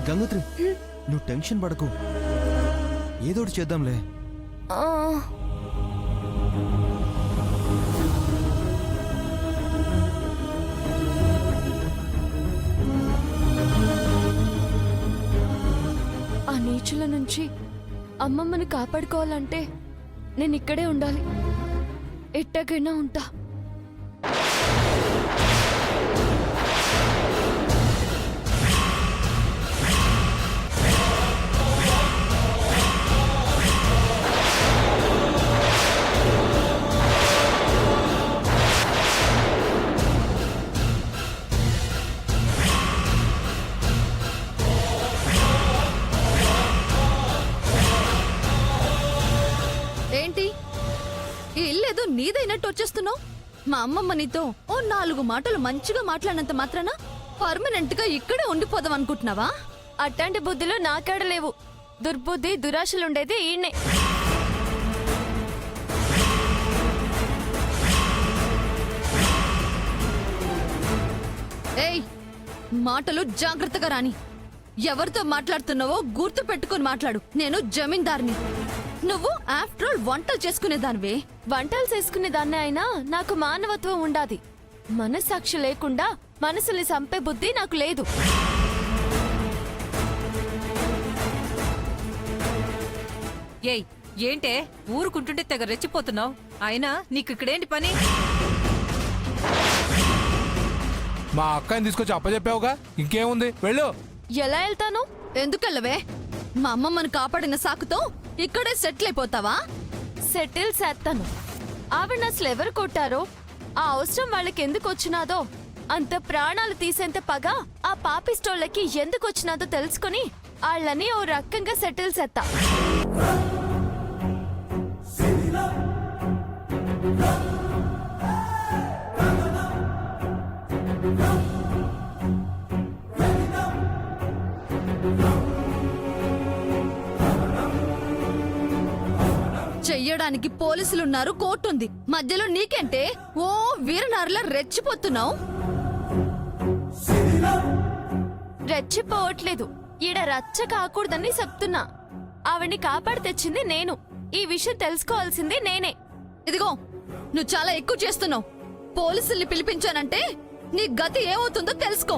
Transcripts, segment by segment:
గంగోత్రి నువ్వు టెన్షన్ పడకు, ఏదోటి చేద్దాంలే. ఆ నీచుల నుంచి అమ్మమ్మని కాపాడుకోవాలంటే నేను ఇక్కడే ఉండాలి. ఎట్టగైనా ఉంటా. ఏంటి ఈ ఇల్లేదో నీదైనట్టు వచ్చేస్తున్నావు? మా అమ్మమ్మ నీతో ఓ 4 మాటలు మంచిగా మాట్లాడినంత మాత్రాన పర్మనెంట్ గా ఇక్కడే ఉండిపోదాం అనుకుంటున్నావా? అట్లాంటి బుద్ధులు నాకాడ లేవు. దుర్బుద్ధి దురాశలుండేది ఈయనే. ఏయ్, మాటలు జాగ్రత్తగా రాని. ఎవరితో మాట్లాడుతున్నావో గుర్తు పెట్టుకుని మాట్లాడు. నేను జమీందార్ని, నువ్వు ఆఫ్టర్ ఆల్ వంటలు చేసుకునేదానివే. వంటలు చేసుకునేదాన్ని అయినా నాకు మానవత్వం ఉండాది. మనస్సాక్షి లేకుండా మనసుని చంపే బుద్ధి నాకు లేదు. ఏయ్, ఏంటే ఊరుకుంటుంటే తెగ రెచ్చిపోతున్నావు? అయినా నీకు ఇక్కడేంటి పని? మా అక్కని తీసుకొచ్చి అప్పచెప్పావుగా, ఇంకేముంది, వెళ్ళు. ఎలా వెళ్తాను? ఎందుకెళ్ళవే? మా అమ్మమ్మను కాపాడిన సాకుతో ఇక్కడే సెటిల్ అయిపోతావా? సెటిల్ చేస్తాను. ఆవిడ అసలు ఎవరు కొట్టారో, ఆ అవసరం వాళ్ళకి ఎందుకు వచ్చినాదో, అంత ప్రాణాలు తీసేంత పగ ఆ పాపిస్టోళ్ళకి ఎందుకు వచ్చినాదో తెలుసుకుని వాళ్ళని ఓ రకంగా సెటిల్ చేస్తా. చెయ్యడానికి పోలీసులున్నారు, కోర్టుంది. మధ్యలో నీకంటే ఓ వీరనారులా రెచ్చిపోతున్నావు. రెచ్చిపోవట్లేదు, ఈడ రచ్చ కాకూడదని చెప్తున్నా. ఆవిడ్ని కాపాడి తెచ్చింది నేను. ఈ విషయం తెలుసుకోవాల్సింది నేనే. ఇదిగో, నువ్వు చాలా ఎక్కువ చేస్తున్నావు. పోలీసుల్ని పిలిపించానంటే నీ గతి ఏమవుతుందో తెలుసుకో.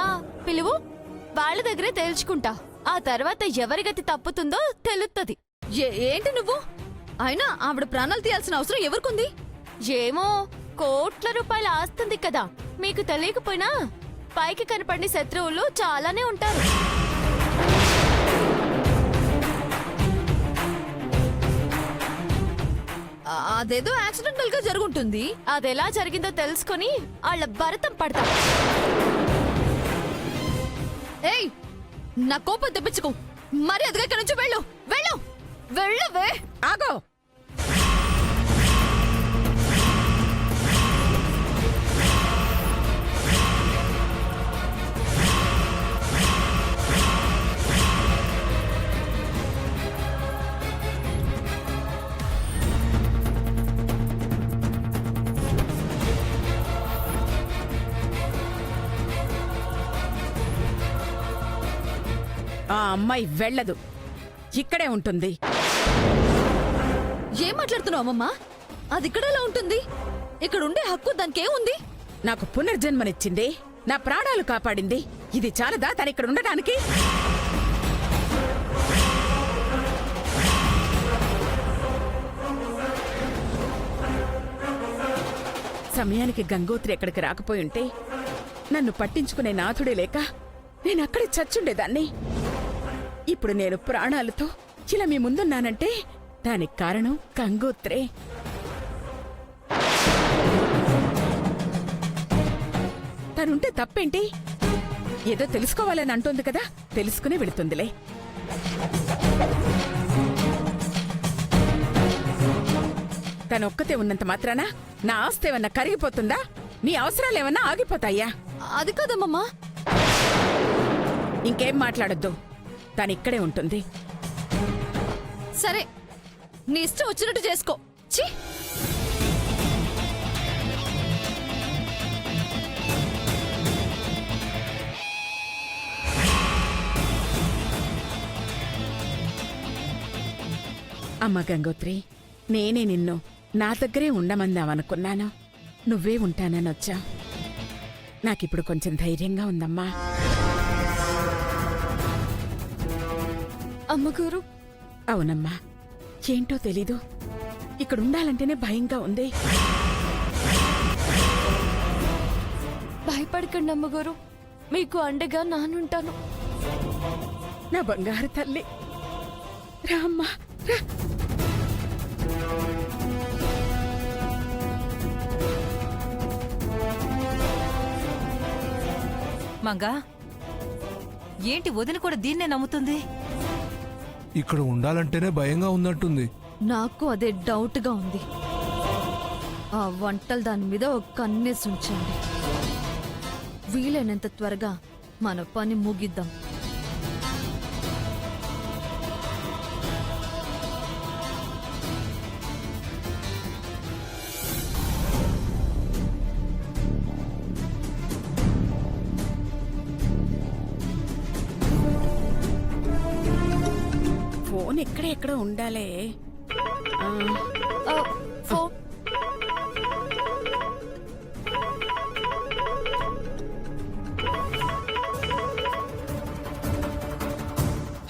ఆ పిలువు, వాళ్ళ దగ్గరే తేల్చుకుంటా. ఆ తర్వాత ఎవరి గతి తప్పుతుందో తెలుస్తుంది. ఏంటి నువ్వు? అయినా ఆవిడ ప్రాణాలు తీయాల్సిన అవసరం ఎవరికుంది? ఏమో, కోట్ల రూపాయల ఆస్తుంది కదా. మీకు తెలియకపోయినా పైకి కనపడిన శత్రువులు చాలానే ఉంటారు. అదేదో యాక్సిడెంటల్ గా జరుగుంటుంది. అదెలా జరిగిందో తెలుసుకొని వాళ్ళ భరతం పడతా. ఏయ్, నా కోపం తెప్పించుకో. మరి అదిగా ఇక్కడి నుంచి వెళ్ళు, వెళ్ళు, వెళ్ళవే. ఆగో, ఆ అమ్మాయి వెళ్ళదు, ఇక్కడే ఉంటుంది. ఏం మాట్లాడుతున్నావు అమ్మమ్మా? అది ఇక్కడేలా ఉంటుంది? ఇక్కడ ఉండే హక్కు దానికేముంది? నాకు పునర్జన్మనిచ్చింది, నా ప్రాణాలు కాపాడింది. ఇది చాలదా తను ఇక్కడ ఉండడానికి? సమయానికి గంగోత్రి ఎక్కడికి రాకపోయి ఉంటే, నన్ను పట్టించుకునే నాథుడే లేక నేనక్కడే చచ్చుండేదాన్ని. ఇప్పుడు నేను ప్రాణాలతో ఇలా మీ ముందున్నానంటే దానికి కారణం గంగోత్రే. తనుంటే తప్పేంటి? ఏదో తెలుసుకోవాలని అంటోంది కదా, తెలుసుకునే వెళుతుందిలే. తనొక్కతే ఉన్నంత మాత్రాన నా ఆస్తి ఏమన్నా కరిగిపోతుందా? నీ అవసరాలేమన్నా ఆగిపోతాయా? అది కాదమ్మమ్మా. ఇంకేం మాట్లాడొద్దు, తనిక్కడే ఉంటుంది. సరే, నీ ఇష్టం వచ్చినట్టు చేసుకో. ఛీ! అమ్మ గంగోత్రి, నేనే నిన్ను నా దగ్గరే ఉండమందామనుకున్నాను. నువ్వే ఉంటానని వచ్చావు. నాకిప్పుడు కొంచెం ధైర్యంగా ఉందమ్మా. అమ్మగారు, అవునమ్మా, ఏంటో తెలీదు, ఇక్కడ ఉండాలంటేనే భయంగా ఉంది. భయపడకండి అమ్మగారు, మీకు అండగా నానుంటాను. నా బంగారు తల్లి, రా అమ్మా, రా. మంగా, ఏంటి వదిన కూడా దీన్నే నమ్ముతుంది? ఇక్కడ ఉండాలంటేనే భయంగా ఉందంటుంది. నాకు అదే డౌట్గా ఉంది. ఆ వంటలు దాని మీద ఒక కన్నేసి ఉంచండి. వీలైనంత త్వరగా మన పని ముగిద్దాం. ఫోన్ ఎక్కడ ఉండాలే. ఫోన్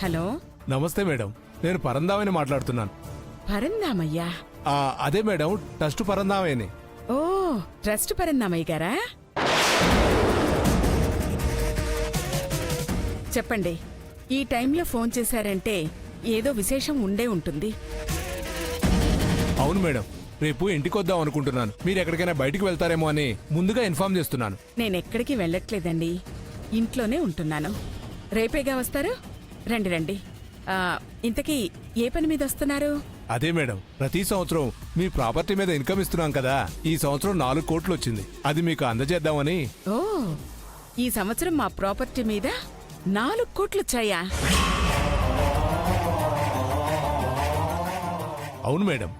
హలో, నమస్తే మేడం, నేను పరందామని మాట్లాడుతున్నాను. పరందామయ్యా? అదే మేడం, ట్రస్ట్ పరందామని. ఓ, ట్రస్ట్ పరందామయ్య గారా? చెప్పండి, ఈ టైంలో ఫోన్ చేశారంటే ఏదో విశేషం ఉండే ఉంటుంది. అవును మేడం, రేపు ఇంటికొద్దాం అనుకుంటున్నాను. మీరు ఎక్కడికైనా బయటికి వెళ్తారేమో అని ముందుగా ఇన్ఫార్మ్ చేస్తున్నాను. నేనెక్కడికి వెళ్ళట్లేదండి, ఇంట్లోనే ఉంటున్నాను. రేపేగా వస్తారు? రండి రండి. ఇంతకీ ఏ పని మీద వస్తున్నారు? అదే మేడం, ప్రతి సంవత్సరం మీ ప్రాపర్టీ మీద ఇన్కమ్ ఇస్తున్నాం కదా. ఈ సంవత్సరం 4 కోట్లు వచ్చింది, అది మీకు అందజేద్దామని. ఓ, ఈ సంవత్సరం మా ప్రాపర్టీ మీద 4 కోట్లు వచ్చాయా? అవును మేడం.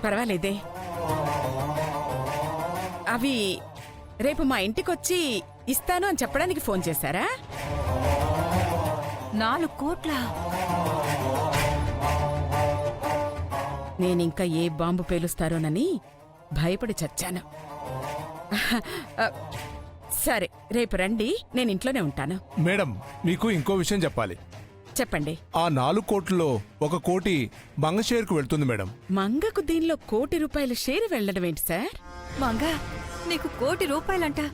పర్వాలేదే. అవి రేపు మా ఇంటికొచ్చి ఇస్తాను అని చెప్పడానికి ఫోన్ చేశారా? 4 కోట్ల? నేనింకా ఏ బాంబు పేలుస్తారోనని భయపడి చచ్చాను. సరే, రేపు రండి, నేను ఇంట్లోనే ఉంటాను. మేడం, మీకు ఇంకో విషయం చెప్పాలి. చెప్పండి. ఆ 4 కోట్లలో 1 కోటి మంగ షేర్కు వెళ్తుంది మేడం. మంగకు దీనిలో ₹1 కోటి షేరు వెళ్ళడం ఏంటి సార్? మంగా, నీకు ₹1 కోటి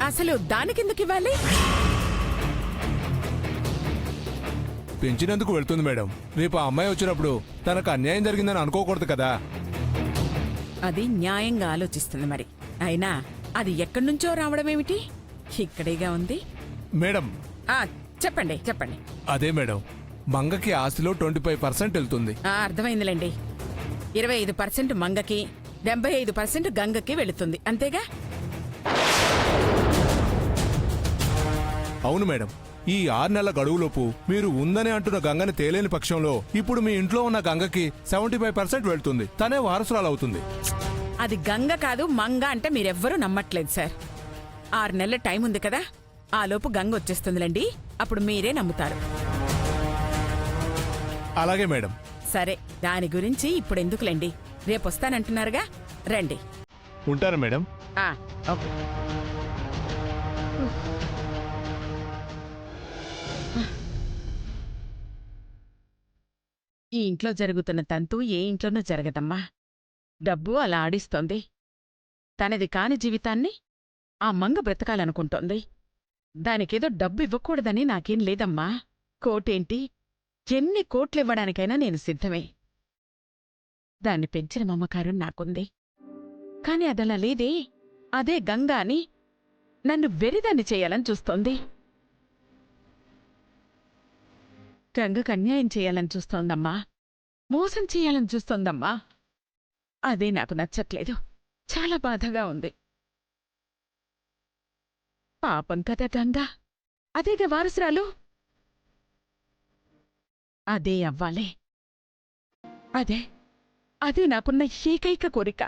అసలు దానికెందుకు ఇవ్వాలి? పెంచినందుకు వెళ్తుంది మేడం. రేపు ఆ అమ్మాయి వచ్చినప్పుడు తనకు అన్యాయం జరిగిందని అనుకోకూడదు కదా. అది న్యాయంగా ఆలోచిస్తుంది మరి. అయినా అది ఎక్కడి నుంచో రావడమేమిటి? ఇక్కడేగా ఉంది. మేడం, చెప్పండి చెప్పండి. అదే మేడం, మంగకి ఆస్తిలో 25% వెళ్తుంది. అర్థమైందిలేండి. 25% మంగకి, 75% గంగకి వెళుతుంది, అంతేగా? అవును మేడం, ఈ 6 నెలల గడువులోపు మీరు ఉందని అంటున్న గంగని తేలేని పక్షంలో ఇప్పుడు మీ ఇంట్లో ఉన్న గంగకి 75% వెళ్తుంది. తనే వారసురాలు అవుతుంది. అది గంగ కాదు మంగ అంటే మీరెవ్వరూ నమ్మట్లేదు సార్. 6 నెలల టైం ఉంది కదా, ఆ లోపు గంగ వచ్చేస్తుందిలేండి, అప్పుడు మీరే నమ్ముతారు. అలాగే మేడం. సరే, దాని గురించి ఇప్పుడు ఎందుకులేండి, రేపొస్తానంటున్నారుగా, రండి. ఉంటారా మేడం? ఓకే. ఈ ఇంట్లో జరుగుతున్న తంతు ఏ ఇంట్లోనూ జరగదమ్మా. డబ్బు అలా ఆడిస్తోంది. తనది కాని జీవితాన్ని ఆ మంగ బ్రతకాలనుకుంటోంది. దానికేదో డబ్బు ఇవ్వకూడదని నాకేం లేదమ్మా. కోటేంటి, ఎన్ని కోట్లివ్వడానికైనా నేను సిద్ధమే. దాన్ని పెంచిన మమకారం నాకుంది. కాని అదలా లేదే. అదే గంగా అని నన్ను వెరిదాన్ని చేయాలని చూస్తోంది. గంగకు అన్యాయం చేయాలని చూస్తోందమ్మా, మోసం చేయాలని చూస్తోందమ్మా. అదే నాకు నచ్చట్లేదు, చాలా బాధగా ఉంది. పాపం కదా గంగా, అదేగా వారసురాలు. అదే అవ్వాలి. అదే నాకున్న ఏకైక కోరిక,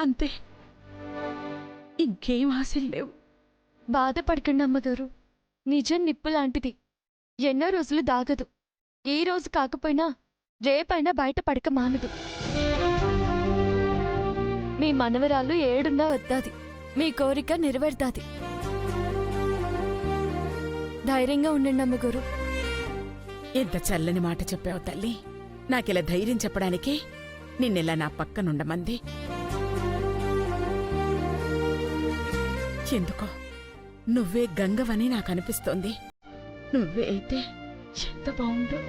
అంతే. ఇంకేం ఆశలు లేవు. బాధపడకండి అమ్మగారు. నిజం నిప్పు లాంటిది, ఎన్నో రోజులు దాగదు. ఈ రోజు కాకపోయినా రేపైనా బయట పడక మానదు. మీ మనవరాలు ఏడున్నా వద్దాది, మీ కోరిక నెరవేరుతాది. ధైర్యంగా ఉండండి అమ్మగారు. ఎంత చల్లని మాట చెప్పావు తల్లి. నాకిలా ధైర్యం చెప్పడానికే నిన్నెలా నా పక్కనుండమంది. ఎందుకో నువ్వే గంగవని నాకనిపిస్తోంది. నువ్వే అయితే ఎంత బావుండు.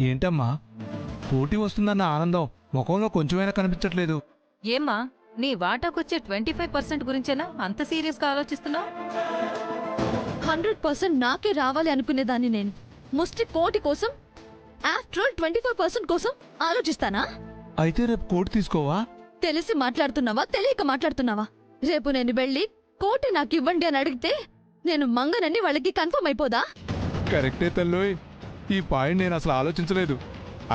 ఏంటమ్మా, పోటీ వస్తుందన్న ఆనందం ముఖంలో కొంచెమైనా కనిపించట్లేదు. ఏమ్మా, నీ వాటాకొచ్చే 25% గురించేనా అంత సీరియస్గా ఆలోచిస్తున్నావు? 100% నాకే రావాలి అనుకునేదాన్ని నేను. ముష్టి కోటి కోసం ఆఫ్టర్ ఆల్ 25% కోసం ఆలోచిస్తానా? అయితే రేపు కోటి తీసుకోవా? తెలిసి మాట్లాడుతున్నావా, తెలియక మాట్లాడుతున్నావా? రేపు నేను వెళ్ళి కోటి నాకు ఇవ్వండి అని అడిగితే నేను మంగనని వాళ్ళకి కన్ఫర్మ్ అయిపోదా? కరెక్టే తల్లోయ్, ఈ పాయింట్ నేను అసలు ఆలోచించలేదు.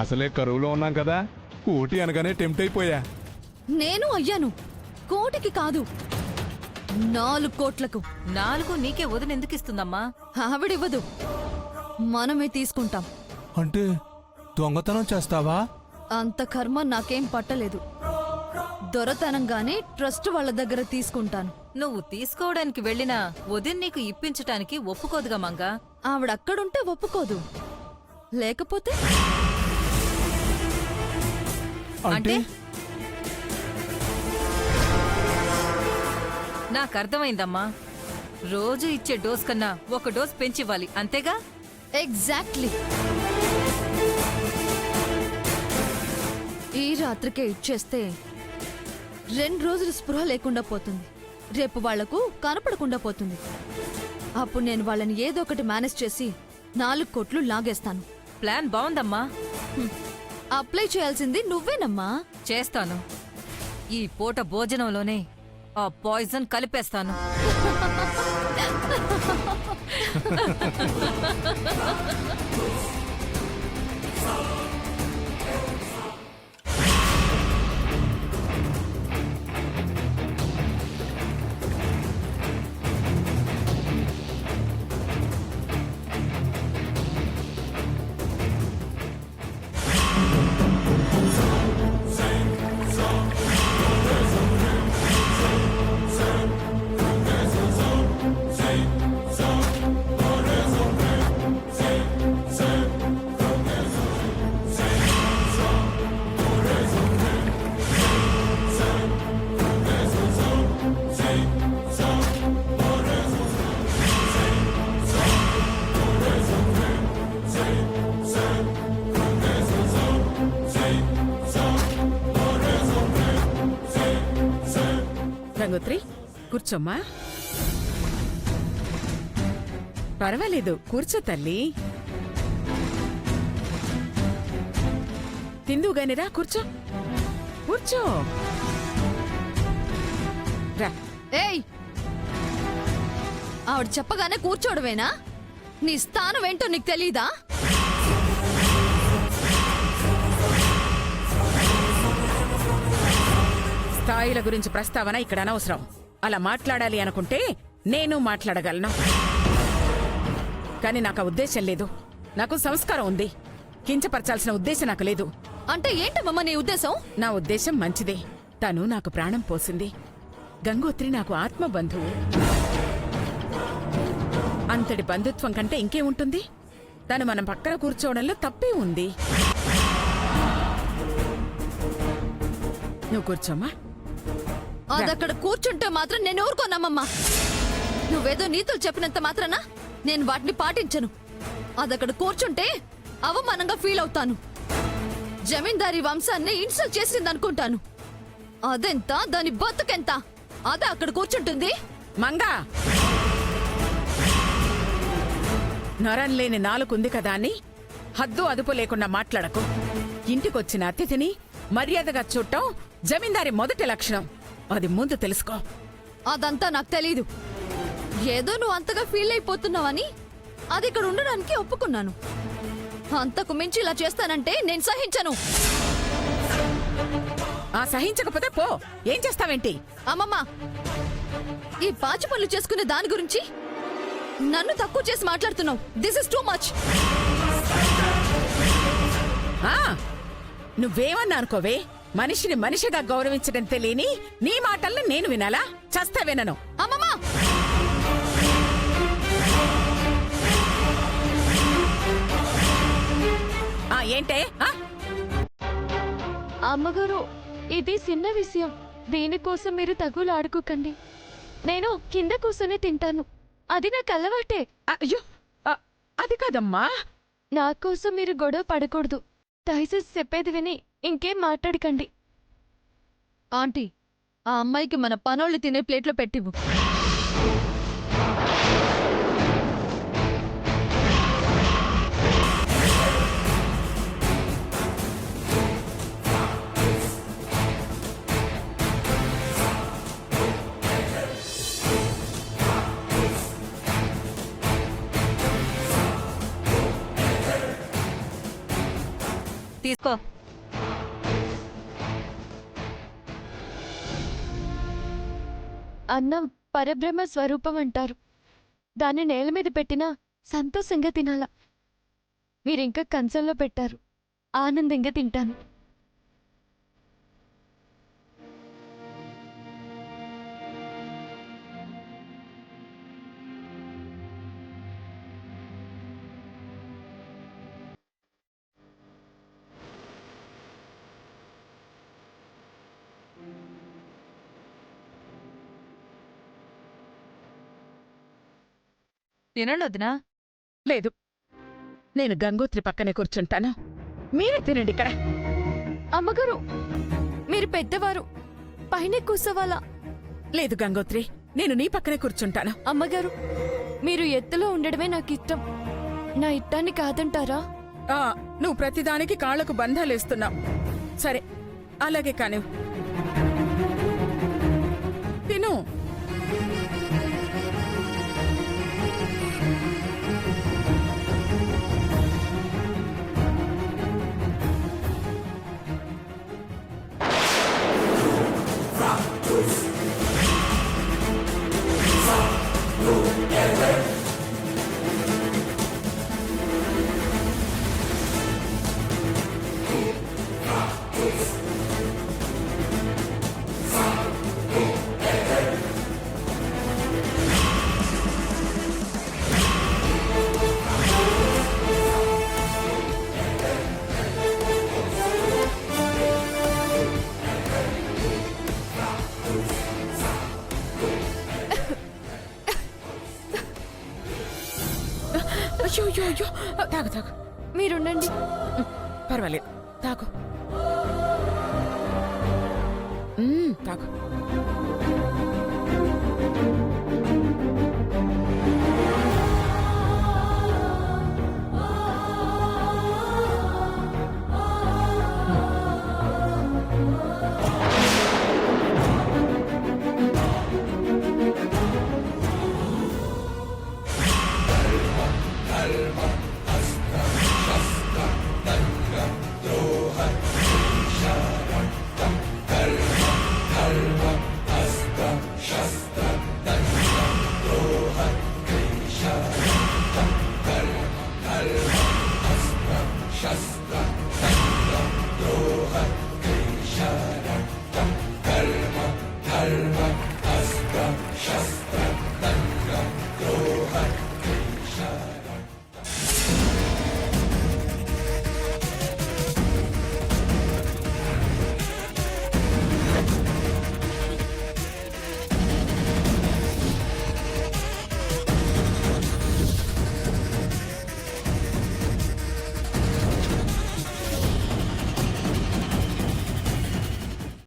అసలే కరువులో ఉన్నాం కదా, కోటి అనగానే టెంప్ట్ అయిపోయా. నేను అయ్యాను. కోటికి కాదు, 4 కోట్లకు. 4 నీకే వదినెందుకు ఇస్తుందమ్మా? ఆవిడివ్వదు, మనమే తీసుకుంటాం. అంటే దొంగతనం చేస్తావా? అంత కర్మ నాకేం పట్టలేదు. దొరతనంగానే ట్రస్ట్ వాళ్ళ దగ్గర తీసుకుంటాను. నువ్వు తీసుకోవడానికి వెళ్ళినా వదిన్ నీకు ఇప్పించటానికి ఒప్పుకోదుగా మంగా. ఆవిడక్కడుంటే ఒప్పుకోదు, లేకపోతే అంటే నాకర్థమైందమ్మా. రోజు ఇచ్చే డోస్ కన్నా ఒక డోస్ పెంచివ్వాలి, అంతేగా? ఎగ్జాక్ట్లీ. ఈ రాత్రికే ఇచ్చేస్తే 2 రోజులు స్పృహ లేకుండా పోతుంది. రేపు వాళ్లకు కనపడకుండా పోతుంది. అప్పుడు నేను వాళ్ళని ఏదో ఒకటి మేనేజ్ చేసి 4 కోట్లు లాగేస్తాను. ప్లాన్ బావుందమ్మా. అప్లై చేయాల్సింది నువ్వేనమ్మా. చేస్తాను. ఈ పూట భోజనంలోనే ఆ పాయిజన్ కలిపేస్తాను. గంగోత్రి, కూర్చోమ్మా. పర్వాలేదు, కూర్చో తల్లి. తిందుగానిరా, కూర్చో కూర్చో. రా. ఏయ్, ఆవిడ చెప్పగానే కూర్చోడమేనా? నీ స్థానం ఏంటో నీకు తెలీదా? స్థాయిల గురించి ప్రస్తావన ఇక్కడ అనవసరం. అలా మాట్లాడాలి అనుకుంటే నేను మాట్లాడగలను, కానీ నాకు ఆ ఉద్దేశం లేదు. నాకు సంస్కారం ఉంది. కించపరచాల్సిన ఉద్దేశం నాకు లేదు. అంటే ఏంటమ్మా నీ ఉద్దేశం? నా ఉద్దేశం మంచిదే. తను నాకు ప్రాణం పోసింది. గంగోత్రి నాకు ఆత్మ బంధువు. అంతటి బంధుత్వం కంటే ఇంకేముంటుంది? తను మనం పక్కన కూర్చోవడంలో తప్పే ఉంది. నువ్వు కూర్చోమ్మా. అదక్కడ కూర్చుంటే మాత్రం నేను ఊరుకోనమ్మమ్మా. నువ్వేదో నీతులు చెప్పినంత మాత్రాన నేను వాటిని పాటించను. అదక్కడ కూర్చుంటే అవమానంగా ఫీల్ అవుతాను. జమీందారీ వంశాన్ని ఇన్సల్ట్ చేసిందనుకుంటాను. అదెంత, దాని బతుకెంత? అదే అక్కడ కూర్చుంటుంది. మంగా, నరం లేని నాలుగుంది కదా అని హద్దు అదుపు లేకుండా మాట్లాడకు. ఇంటికొచ్చిన అతిథిని మర్యాదగా చూడటం జమీందారి మొదటి లక్షణం. అది ముందు తెలుసుకో. అదంతా నాకు తెలీదు. ఏదో నువ్వు అంతగా ఫీల్ అయిపోతున్నావని అది ఇక్కడ ఉండడానికి ఒప్పుకున్నాను. అంతకు మించి ఇలా చేస్తానంటే నేను సహించను. ఆ సహించకపోతే పో. ఏం చేస్తావేంటి? అమ్మమ్మ, ఈ పాచి పనులు చేసుకునే దాని గురించి నన్ను తక్కువ చేసి మాట్లాడుతున్నావు. This is too much. నువ్వేమన్నా అనుకోవే, మనిషిని మనిషిగా గౌరవించడం తెలియని నీ మాటల్ని నేను వినాలా? చస్తా వినను. అమ్మమ్మ, ఏంటే? అమ్మగారు, ఇది చిన్న విషయం. దీనికోసం మీరు తగులాడుకోకండి. నేను కింద కూర్చొని తింటాను. అది నాకు అలవాటే. అయ్యో, అది కాదమ్మా. నా కోసం మీరు గొడవ పడకూడదు. దయచేసి చెప్పేది విని ఇంకేం మాట్లాడకండి. ఆంటీ, ఆ అమ్మాయికి మన పనోళ్ళు తినే ప్లేట్లో పెట్టివు. తీసుకో. అన్నం పరబ్రహ్మ స్వరూపం అంటారు. దాన్ని నేల మీద పెట్టినా సంతోషంగా తినాలా. మీరింకా కంచంలో పెట్టారు. ఆనందంగా తింటాను. తినండి వదినా. లేదు, నేను గంగోత్రి పక్కనే కూర్చుంటాను. మీరే తినండి ఇక్కడ. అమ్మగారు, మీరు పెద్దవారు, పైన కూర్చోవాలా? లేదు గంగోత్రి, నేను నీ పక్కనే కూర్చుంటాను. అమ్మగారు, మీరు ఎత్తులో ఉండడమే నాకు ఇష్టం. నా ఇష్టాన్ని కాదంటారా? నువ్వు ప్రతిదానికి కాళ్లకు బంధాలేస్తున్నావు. సరే, అలాగే కాని తిను. అయ్యో అయ్యో అయ్యో, తాగు తాగు. మీరుండండి. పర్వాలేదు, తాగు. తాగు.